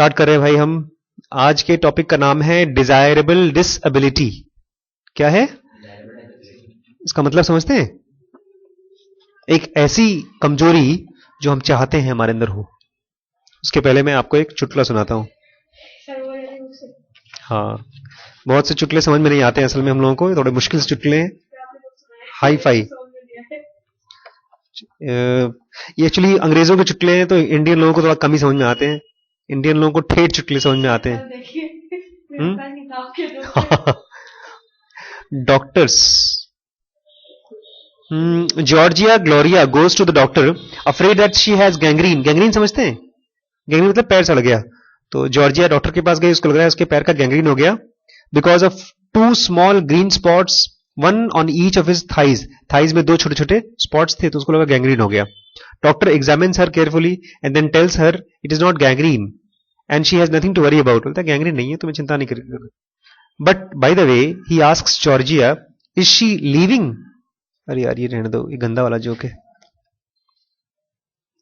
Start कर रहे हैं भाई हम। आज के टॉपिक का नाम है डिजायरेबल डिसएबिलिटी। क्या है इसका मतलब समझते हैं? एक ऐसी कमजोरी जो हम चाहते हैं हमारे अंदर हो। उसके पहले मैं आपको एक चुटकुला सुनाता हूं। हाँ, बहुत से चुटकुले समझ में नहीं आते हैं असल में हम लोगों को, थोड़े मुश्किल से चुटकुले हैं, हाई फाई। ये एक्चुअली अंग्रेजों के चुटकुले हैं तो इंडियन लोगों को थोड़ा कम ही समझ में आते हैं। इंडियन लोगों को ठेठ चुटकुले समझ में आते हैं। Doctors. Georgia Gloria goes to the doctor afraid that she has gangrene. Gangrene समझते हैं? गैंग्रीन मतलब पैर सड़ गया। तो जॉर्जिया डॉक्टर के पास गई, उसको लग रहा है उसके पैर का गैंग्रीन हो गया because of 2 small green spots, 1 on each of his thighs. Thighs में 2 छोटे छोटे स्पॉट्स थे तो उसको लगा गैंग्रीन हो गया। Doctor examines her carefully and then tells her it is not gangrene and she has nothing to worry about. बोलता है गैंग्रीन नहीं है, तुम्हें चिंता नहीं करनी। But by the way he asks Georgia is she leaving. अरे यार ये रहने दो, ये गंदा वाला जोक है,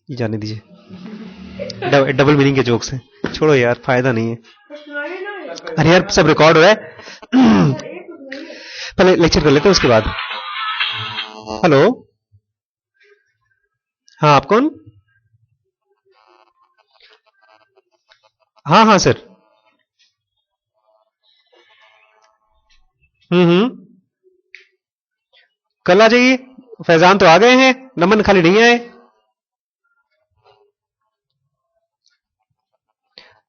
ये जाने दीजिए। डबल मीनिंग के जोक्स हैं, छोड़ो यार, फायदा नहीं है। अरे यार सब रिकॉर्ड हो रहा है। पहले लेक्चर कर लेते हैं उसके बाद। हेलो, हाँ आप कौन? हाँ हाँ सर। कल आ जाइए। फैजान तो आ गए हैं, नमन खाली नहीं आए।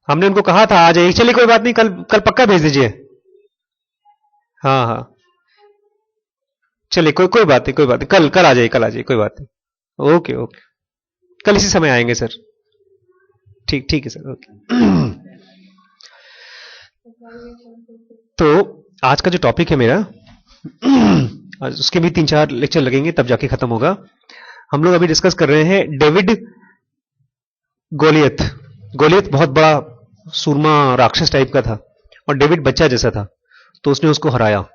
हमने उनको कहा था आ जाइए। चलिए कोई बात नहीं, कल कल पक्का भेज दीजिए। हाँ हाँ चलिए, कोई बात नहीं, कोई बात नहीं, कल कल आ जाइए, कल आ जाइए, कोई बात नहीं। ओके ओके, कल इसी समय आएंगे सर। ठीक ठीक है सर, ओके। तो आज का जो टॉपिक है मेरा, उसके भी 3-4 लेक्चर लगेंगे तब जाके खत्म होगा। हम लोग अभी डिस्कस कर रहे हैं डेविड गोलियत। गोलियत बहुत बड़ा सूरमा राक्षस टाइप का था और डेविड बच्चा जैसा था, तो उसने उसको हराया।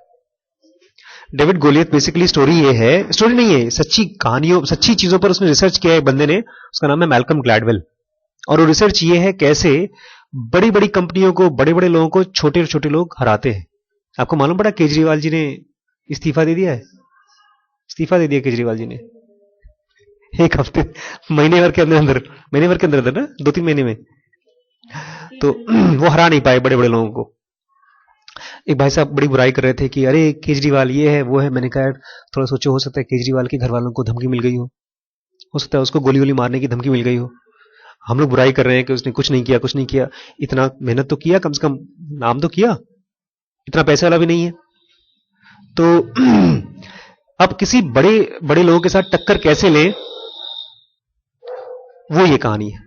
डेविड गोलियत बेसिकली स्टोरी ये है, स्टोरी नहीं है, सच्ची कहानियों, सच्ची चीजों पर उसने रिसर्च किया है एक बंदे ने, उसका नाम है मैल्कम ग्लैडवेल। और वो रिसर्च ये है कैसे बड़ी बड़ी कंपनियों को, बड़े बड़े लोगों को छोटे छोटे लोग हराते हैं। आपको मालूम पड़ा केजरीवाल जी ने इस्तीफा दे दिया है? इस्तीफा दे दिया केजरीवाल जी ने एक हफ्ते, महीने भर के अंदर ना, 2-3 महीने में। तो वो हरा नहीं पाए बड़े बड़े लोगों को। एक भाई साहब बड़ी बुराई कर रहे थे कि अरे केजरीवाल ये है वो है। मैंने कहा थोड़ा सोचो, हो सकता है केजरीवाल के घर वालों को धमकी मिल गई हो सकता है उसको गोली गोली मारने की धमकी मिल गई हो। हम लोग बुराई कर रहे हैं कि उसने कुछ नहीं किया, कुछ नहीं किया। इतना मेहनत तो किया, कम से कम नाम तो किया, इतना पैसे वाला भी नहीं है। तो अब किसी बड़े बड़े लोगों के साथ टक्कर कैसे लें, वो ये कहानी है।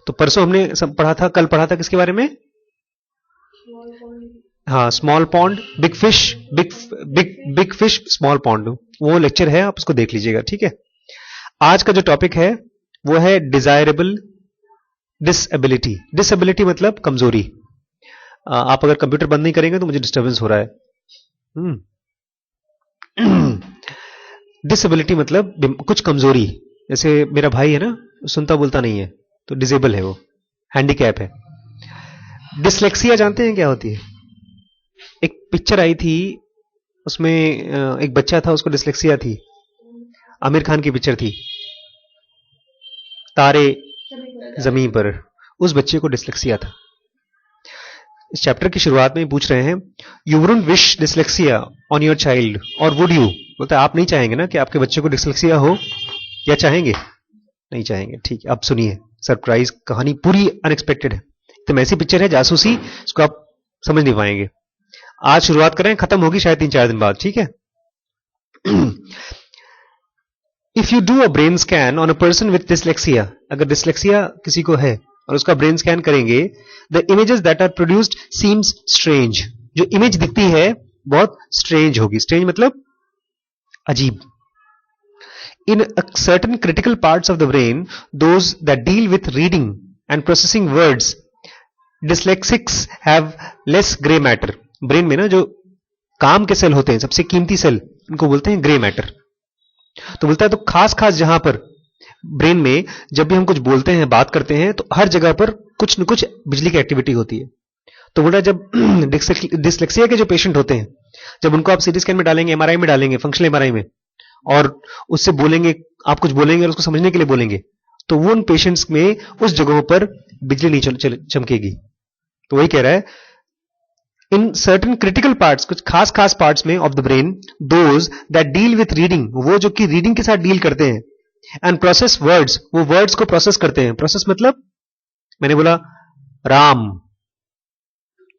तो परसों हमने सब पढ़ा था, कल पढ़ा था किसके बारे में? हाँ, small pond big fish, big fish small pond, वो लेक्चर है, आप उसको देख लीजिएगा, ठीक है। आज का जो टॉपिक है वो है डिजायरेबल डिसएबिलिटी। डिसएबिलिटी मतलब कमजोरी। आप अगर कंप्यूटर बंद नहीं करेंगे तो मुझे डिस्टर्बेंस हो रहा है। डिसएबिलिटी मतलब कुछ कमजोरी। जैसे मेरा भाई है ना, सुनता बोलता नहीं है, तो डिसेबल है, वो हैंडीकैप है। डिसलेक्सिया जानते हैं क्या होती है? एक पिक्चर आई थी, उसमें एक बच्चा था, उसको डिसलेक्सिया थी। आमिर खान की पिक्चर थी, तारे जमीन पर। उस बच्चे को डिसलेक्सिया था। इस चैप्टर की शुरुआत में पूछ रहे हैं, you wouldn't wish dyslexia on your child और वुड यू? बोलता है आप नहीं चाहेंगे ना कि आपके बच्चे को डिसलेक्सिया हो, या चाहेंगे? नहीं चाहेंगे। ठीक है, अब सुनिए, सरप्राइज कहानी पूरी अनएक्सपेक्टेड है। तो ऐसी पिक्चर है जासूसी, इसको आप समझ नहीं पाएंगे। आज शुरुआत करें, खत्म होगी शायद 3-4 दिन बाद, ठीक है। If you do a brain scan on a person with dyslexia, अगर डिसलेक्सिया किसी को है और उसका ब्रेन स्कैन करेंगे, the images that are produced seems strange. जो इमेज दिखती है बहुत स्ट्रेंज होगी। स्ट्रेंज मतलब अजीब। In certain critical parts of the brain, those that deal with reading and processing words, dyslexics have less gray matter. Brain में ना जो काम के सेल होते हैं, सबसे कीमती सेल, उनको बोलते हैं ग्रे मैटर। तो बोलता है तो खास खास जहां पर ब्रेन में जब भी हम कुछ बोलते हैं, बात करते हैं, तो हर जगह पर कुछ न कुछ बिजली की एक्टिविटी होती है। तो बोला जब डिसलेक्सिया के जो पेशेंट होते हैं, जब उनको आप सीटी स्कैन में डालेंगे, एमआरआई में डालेंगे, फंक्शनल एमआरआई में, और उससे बोलेंगे, आप कुछ बोलेंगे और उसको समझने के लिए बोलेंगे, तो वो उन पेशेंट्स में उस जगहों पर बिजली नहीं चमकेगी। तो वही कह रहा है, इन सर्टन क्रिटिकल पार्ट्स, कुछ खास खास पार्ट्स में of the brain, those that deal with reading, वो जो कि रीडिंग के साथ डील करते हैं, एंड प्रोसेस वर्ड्स, वो वर्ड्स को प्रोसेस करते हैं। प्रोसेस मतलब मैंने बोला राम,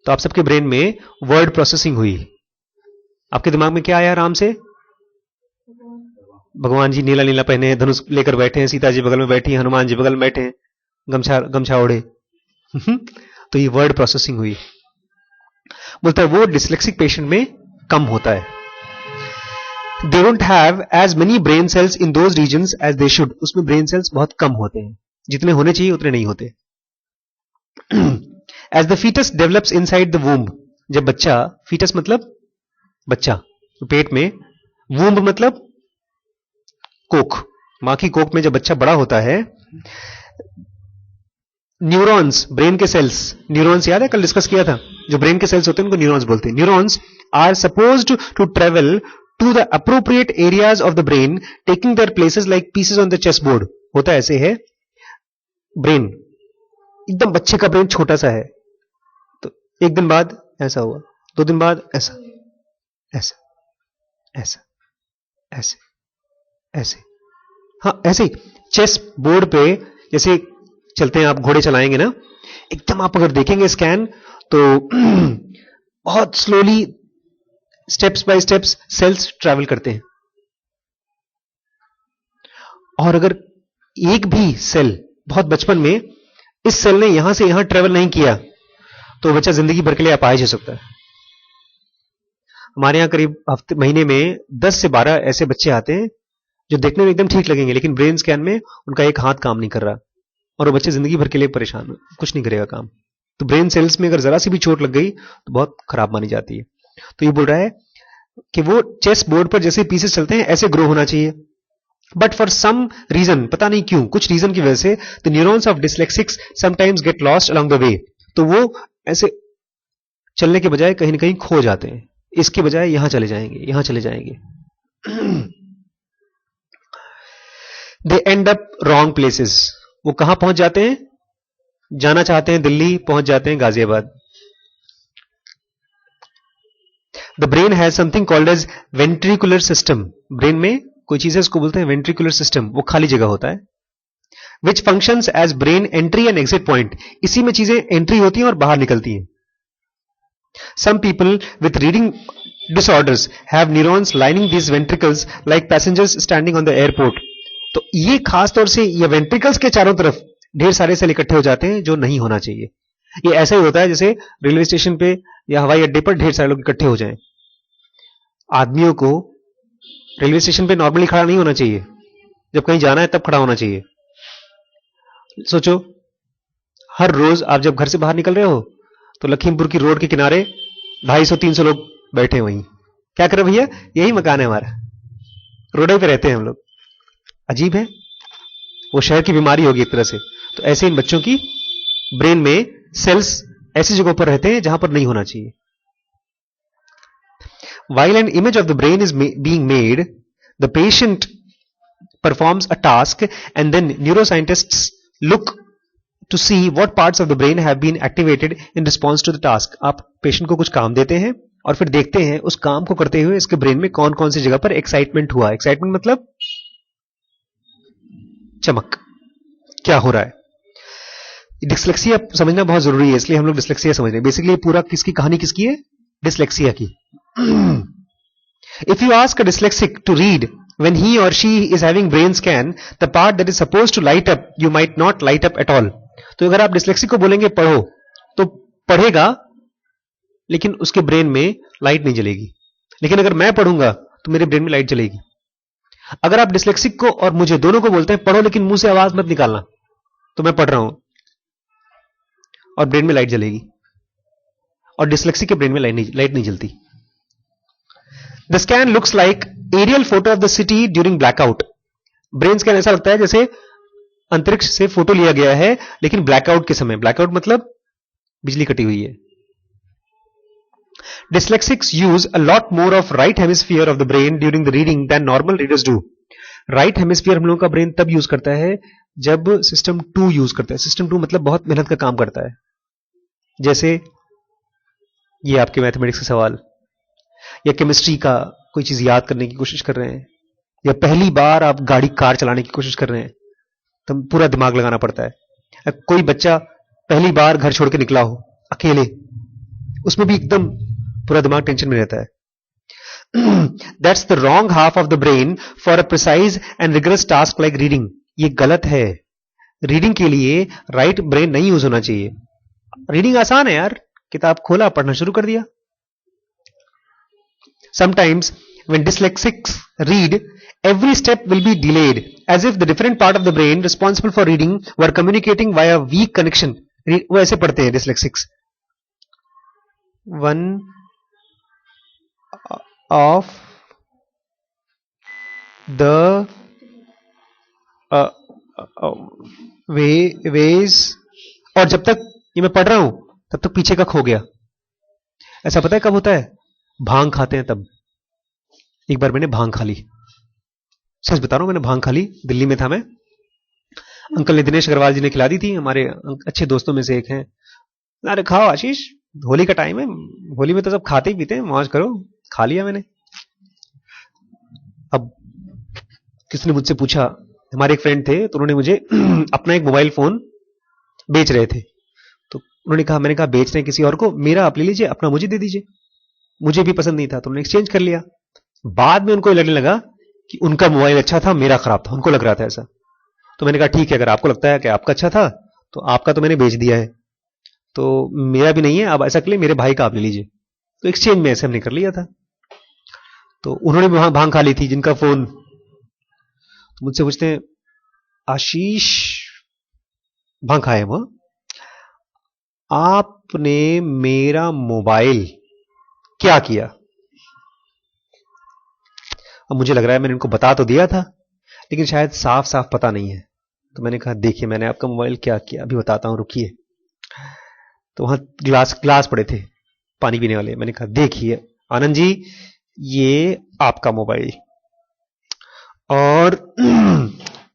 तो आप सबके ब्रेन में वर्ड प्रोसेसिंग हुई। आपके दिमाग में क्या आया राम से? भगवान जी नीला नीला पहने, धनुष लेकर बैठे हैं, सीता जी बगल में बैठी हैं, हनुमान जी बगल में बैठे हैं, गमछा गमछा ओढ़े। तो ये वर्ड प्रोसेसिंग हुई। बोलता है वो डिसलेक्सिक पेशेंट में कम होता है। They don't have as many brain cells in those regions as they should, उसमें ब्रेन सेल्स बहुत कम होते हैं, जितने होने चाहिए उतने नहीं होते। As the foetus develops inside the womb, जब बच्चा, फीटस मतलब बच्चा, पेट में, वूम्ब मतलब कोख, मां की कोख में जब बच्चा बड़ा होता है, न्यूरॉन्स, ब्रेन के सेल्स, न्यूरॉन्स याद है कल डिस्कस किया था, जो ब्रेन के सेल्स होते हैं उनको न्यूरॉन्स बोलते हैं। Neurons are supposed to travel to the appropriate areas of the brain, taking their places like pieces on the chess board. होता ऐसे है, ब्रेन एकदम बच्चे का ब्रेन छोटा सा है, तो एक दिन बाद ऐसा हुआ, 2 दिन बाद ऐसा, ऐसा, ऐसा, ऐसे, ऐसे, हाँ ऐसे ही चेस बोर्ड पे जैसे चलते हैं, आप घोड़े चलाएंगे ना, एकदम आप अगर देखेंगे स्कैन तो बहुत slowly steps by steps cells travel करते हैं। और अगर एक भी सेल बहुत बचपन में इस सेल ने यहां से यहां ट्रैवल नहीं किया तो बच्चा जिंदगी भर के लिए अपाहिज हो सकता है। हमारे यहां करीब हफ्ते महीने में 10 से 12 ऐसे बच्चे आते हैं जो देखने में एकदम ठीक लगेंगे, लेकिन ब्रेन स्कैन में उनका एक हाथ काम नहीं कर रहा और वो बच्चे जिंदगी भर के लिए परेशान, कुछ नहीं करेगा काम। तो ब्रेन सेल्स में अगर जरा सी भी चोट लग गई तो बहुत खराब मानी जाती है। तो ये बोल रहा है कि वो चेस बोर्ड पर जैसे पीसेस चलते हैं ऐसे ग्रो होना चाहिए, बट फॉर सम रीजन, पता नहीं क्यों, कुछ रीजन की वजह से the neurons of dyslexics sometimes get lost along the way, तो वो ऐसे चलने के बजाय कहीं ना कहीं खो जाते हैं, इसके बजाय यहां चले जाएंगे, यहां चले जाएंगे। दे एंड अप रॉन्ग प्लेसेस, वो कहां पहुंच जाते हैं? जाना चाहते हैं दिल्ली, पहुंच जाते हैं Ghaziabad. The brain has something called as ventricular system, brain में कोई चीज है उसको बोलते हैं वेंट्रिकुलर सिस्टम, वो खाली जगह होता है। Which functions as brain entry and exit point, इसी में चीजें एंट्री होती हैं और बाहर निकलती हैं। Some people with reading disorders have neurons lining these ventricles like passengers standing on the airport. तो ये खास तौर से ये वेंट्रिकल्स के चारों तरफ ढेर सारे सेल इकट्ठे हो जाते हैं जो नहीं होना चाहिए। ये ऐसा ही होता है जैसे रेलवे स्टेशन पे या हवाई अड्डे पर ढेर सारे लोग इकट्ठे हो जाएं। आदमियों को रेलवे स्टेशन पे नॉर्मली खड़ा नहीं होना चाहिए, जब कहीं जाना है तब खड़ा होना चाहिए। सोचो हर रोज आप जब घर से बाहर निकल रहे हो तो लखीमपुर की रोड के किनारे 250-300 लोग बैठे वहीं, क्या कर रहे भैया? यही मकान है हमारा, रोड पे रहते हैं हम लोग। अजीब है, वो शहर की बीमारी होगी एक तरह से। तो ऐसे इन बच्चों की ब्रेन में सेल्स ऐसी जगहों पर रहते हैं जहां पर नहीं होना चाहिए। While an image of the brain is being made, the patient performs a task and then neuroscientists look to see what parts of the brain have been activated in response to the task. आप patient को कुछ काम देते हैं और फिर देखते हैं उस काम को करते हुए इसके ब्रेन में कौन कौन सी जगह पर एक्साइटमेंट हुआ। एक्साइटमेंट मतलब चमक, क्या हो रहा है। डिसलेक्सिया समझना बहुत जरूरी है, इसलिए हम लोग डिसलेक्सिया समझ रहे हैं। बेसिकली पूरा किसकी कहानी किसकी है? डिसलेक्सिया की। If you ask a dyslexic to read when he or she is having brain scan, the part that is supposed to light up, you might not light up at all. तो अगर आप dyslexic को बोलेंगे पढ़ो तो पढ़ेगा, लेकिन उसके ब्रेन में लाइट नहीं जलेगी। लेकिन अगर मैं पढ़ूंगा तो मेरे ब्रेन में लाइट जलेगी। अगर आप डिसलेक्सिक को और मुझे दोनों को बोलते हैं पढ़ो लेकिन मुंह से आवाज मत निकालना, तो मैं पढ़ रहा हूं और ब्रेन में लाइट जलेगी, और डिसलेक्सिक के ब्रेन में लाइट नहीं जलती। The scan looks like aerial photo of the city during blackout. Brain scan ऐसा लगता है जैसे अंतरिक्ष से फोटो लिया गया है, लेकिन ब्लैकआउट के समय। ब्लैकआउट मतलब बिजली कटी हुई है। Dyslexics use a lot more of right hemisphere of the brain during the reading than normal readers do. Right hemisphere हम लोगों का ब्रेन तब यूज करता है जब सिस्टम 2 यूज करता है। सिस्टम 2 मतलब बहुत मेहनत का काम करता है। जैसे ये आपके मैथमेटिक्स का सवाल, या केमिस्ट्री का कोई चीज याद करने की कोशिश कर रहे हैं, या पहली बार आप गाड़ी कार चलाने की कोशिश कर रहे हैं, तो पूरा दिमाग लगाना पड़ता है। कोई बच्चा पहली बार घर छोड़ के निकला हो अकेले, उसमें भी एकदम पूरा दिमाग टेंशन में रहता है। That's the wrong half of the brain for a precise and rigorous task like reading. ये गलत है। रीडिंग के लिए राइट ब्रेन नहीं यूज होना चाहिए। रीडिंग आसान है यार, किताब खोला, पढ़ना शुरू कर दिया। Sometimes when dyslexics read, every step will be delayed, as if the different part of the brain responsible for reading were communicating via weak connection. वो ऐसे पढ़ते हैं dyslexics. One of the ways, और जब तक ये मैं पढ़ रहा हूं तब तक पीछे का खो गया। ऐसा पता है कब होता है? भांग खाते हैं तब। एक बार मैंने भांग खा ली, सच बता रहा हूं, मैंने भांग खा ली। दिल्ली में था मैं, अंकल ने, दिनेश अग्रवाल जी ने खिला दी थी, हमारे अच्छे दोस्तों में से एक हैं। अरे खाओ आशीष, होली का टाइम है, होली में तो सब खाते ही पीते हैं, मौज करो। खा लिया मैंने। अब किसने मुझसे पूछा, हमारे एक फ्रेंड थे, तो उन्होंने मुझे अपना एक मोबाइल फोन बेच रहे थे, तो उन्होंने कहा, मैंने कहा बेच रहे हैं किसी और को, मेरा आप ले लीजिए, अपना मुझे दे दीजिए। मुझे भी पसंद नहीं था, तो उन्होंने एक्सचेंज कर लिया। बाद में उनको लगने लगा कि उनका मोबाइल अच्छा था, मेरा खराब था, उनको लग रहा था ऐसा। तो मैंने कहा ठीक है, अगर आपको लगता है कि आपका अच्छा था तो आपका तो मैंने बेच दिया है, तो मेरा भी नहीं है, अब ऐसा के लिए मेरे भाई का आप ले लीजिए। तो एक्सचेंज में ऐसे हमने कर लिया था। तो उन्होंने भी वहां भांग खा ली थी, जिनका फोन। तो मुझसे पूछते हैं, आशीष भांग खाए वो, आपने मेरा मोबाइल क्या किया? अब मुझे लग रहा है मैंने इनको बता तो दिया था, लेकिन शायद साफ साफ पता नहीं है। तो मैंने कहा देखिए मैंने आपका मोबाइल क्या किया, अभी बताता हूं, रुकिए। तो वहां ग्लास पड़े थे पानी पीने वाले। मैंने कहा देखिए आनंद जी, ये आपका मोबाइल, और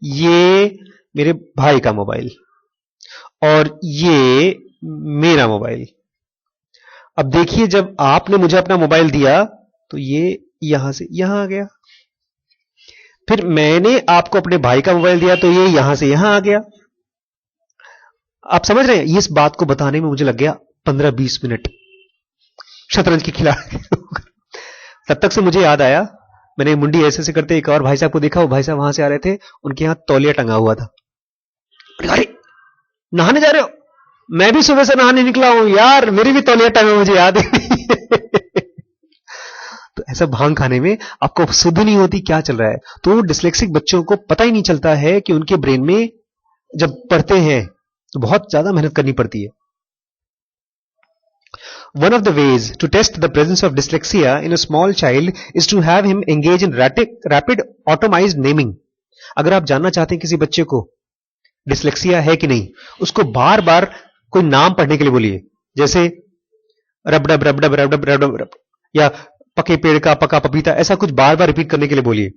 ये मेरे भाई का मोबाइल, और ये मेरा मोबाइल। अब देखिए जब आपने मुझे अपना मोबाइल दिया तो ये यहां से यहां आ गया, फिर मैंने आपको अपने भाई का मोबाइल दिया तो ये यहां से यहां आ गया। आप समझ रहे हैं? इस बात को बताने में मुझे लग गया 15-20 मिनट, शतरंज की खिलाड़ी। तब तक से मुझे याद आया, मैंने मुंडी ऐसे ऐसे करते एक और भाई साहब को देखा, वो भाई साहब वहां से आ रहे थे, उनके यहां तौलिया टंगा हुआ था। अरे नहाने जा रहे हो? मैं भी सुबह से नहाने निकला हूं यार, मेरी भी तौलिया टंगा, मुझे याद है। तो ऐसा भांग खाने में आपको सुध नहीं होती क्या चल रहा है। तो डिस्लेक्सिक बच्चों को पता ही नहीं चलता है कि उनके ब्रेन में जब पढ़ते हैं तो बहुत ज्यादा मेहनत करनी पड़ती है। One of the ways to test the presence of dyslexia in a small child is to have him engage in rapid automized naming. अगर आप जानना चाहते हैं किसी बच्चे को डिस्लेक्सिया है कि नहीं, उसको बार बार कोई नाम पढ़ने के लिए बोलिए, जैसे रबडब रबडब रबडब रबडब रब, या पके पेड़ का पका पपीता, ऐसा कुछ बार बार रिपीट करने के लिए बोलिए।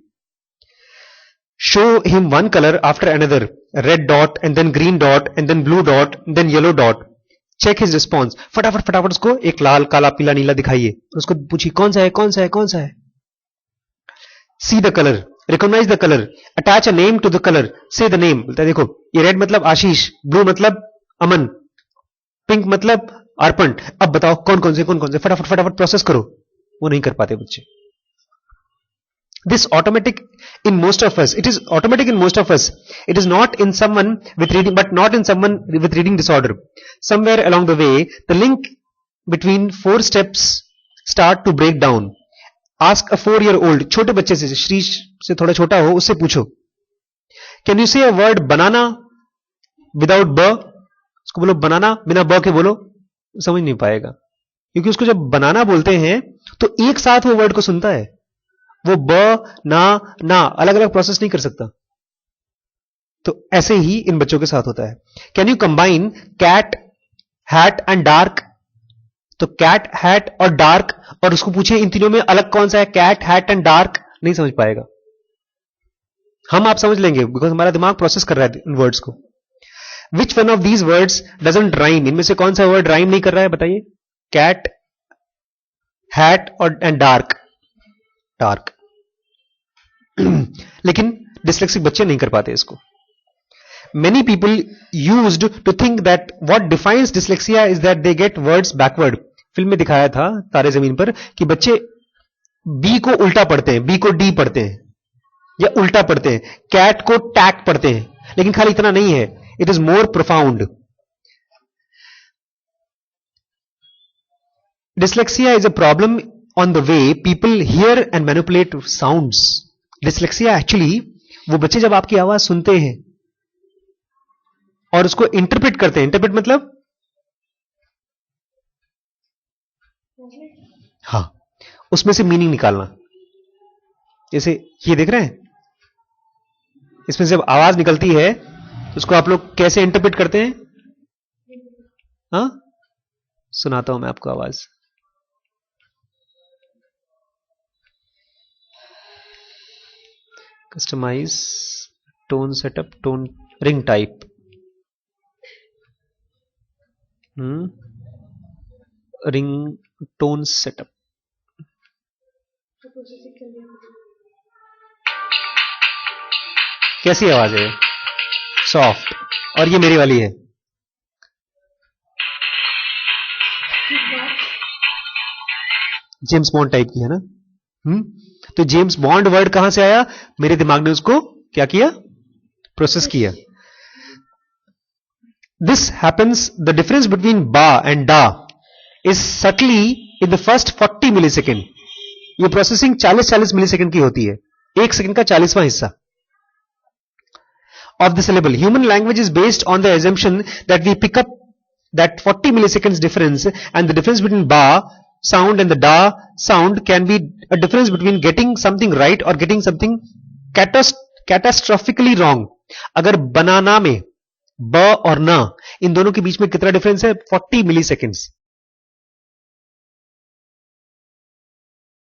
Show him one color after another, red dot and then green dot and then blue dot and then yellow dot. Check his response. फटाफट फटाफट उसको एक लाल काला पीला नीला दिखाइए, उसको पूछिए कौन सा है कौन सा है कौन सा है। See the color, recognize the color, attach a name to the color, say the name. बोलता है देखो ये रेड मतलब आशीष, ब्लू मतलब अमन, पिंक मतलब अर्पण। अब बताओ कौन कौन से, फटाफट फटाफट प्रोसेस करो। वो नहीं कर पाते बच्चे। This automatic in most of us. It is automatic in most of us. It is not in someone with reading, but not in someone with reading disorder. Somewhere along the way, the link between 4 steps start to break down. Ask a 4-year-old, छोटे बच्चे से, श्री से थोड़ा छोटा हो, उससे पूछो, Can you say a word banana without b? उसको बोलो बनाना बिना ब के बोलो, समझ नहीं पाएगा, क्योंकि उसको जब बनाना बोलते हैं तो एक साथ वो वर्ड को सुनता है। वो ब ना ना अलग अलग प्रोसेस नहीं कर सकता। तो ऐसे ही इन बच्चों के साथ होता है. Can you combine cat, hat and dark? तो कैट, हैट और डार्क, और उसको पूछे इन तीनों में अलग कौन सा है, कैट, हैट एंड डार्क, नहीं समझ पाएगा. हम आप समझ लेंगे बिकॉज हमारा दिमाग प्रोसेस कर रहा है इन वर्ड्स को. Which one of these words doesn't rhyme? इनमें से कौन सा वर्ड राइम नहीं कर रहा है, बताइए. कैट, हैट और एंड डार्क. डार्क. लेकिन डिस्लेक्सिक बच्चे नहीं कर पाते इसको. Many people used to think that what defines dyslexia is that they get words backward. Film में दिखाया था तारे जमीन पर कि बच्चे बी को उल्टा पढ़ते हैं, बी को डी पढ़ते हैं या उल्टा पढ़ते हैं, कैट को टैक पढ़ते हैं. लेकिन खाली इतना नहीं है, it is more profound. Dyslexia is a problem on the way people hear and manipulate sounds. Dyslexia actually वो बच्चे जब आपकी आवाज सुनते हैं और उसको इंटरप्रेट करते हैं. इंटरप्रेट मतलब हाँ, उसमें से मीनिंग निकालना. जैसे ये देख रहे हैं, इसमें से जब आवाज निकलती है तो उसको आप लोग कैसे इंटरप्रेट करते हैं? हाँ, सुनाता हूं मैं आपको आवाज. Customise tone setup, tone ring type. Ring tone setup. कैसी आवाज है? सॉफ्ट. और ये मेरी वाली है. जेम्स बॉन्ड टाइप की है ना. तो जेम्स बॉन्ड वर्ड कहां से आया? मेरे दिमाग ने उसको क्या किया? प्रोसेस किया. This happens, the difference between ba and da is subtly in the first 40 millisecond. ये प्रोसेसिंग 40 मिलीसेकंड की होती है, 1 सेकंड का 40वां हिस्सा of the syllable. Human language is based on the assumption that we pick up that 40 milliseconds difference, and the difference between ba sound and the da sound can be a difference between getting something right or getting something catastrophically wrong. अगर बनाना में ब और ना, इन दोनों के बीच में कितना difference है? 40 मिलीसेकंड्स.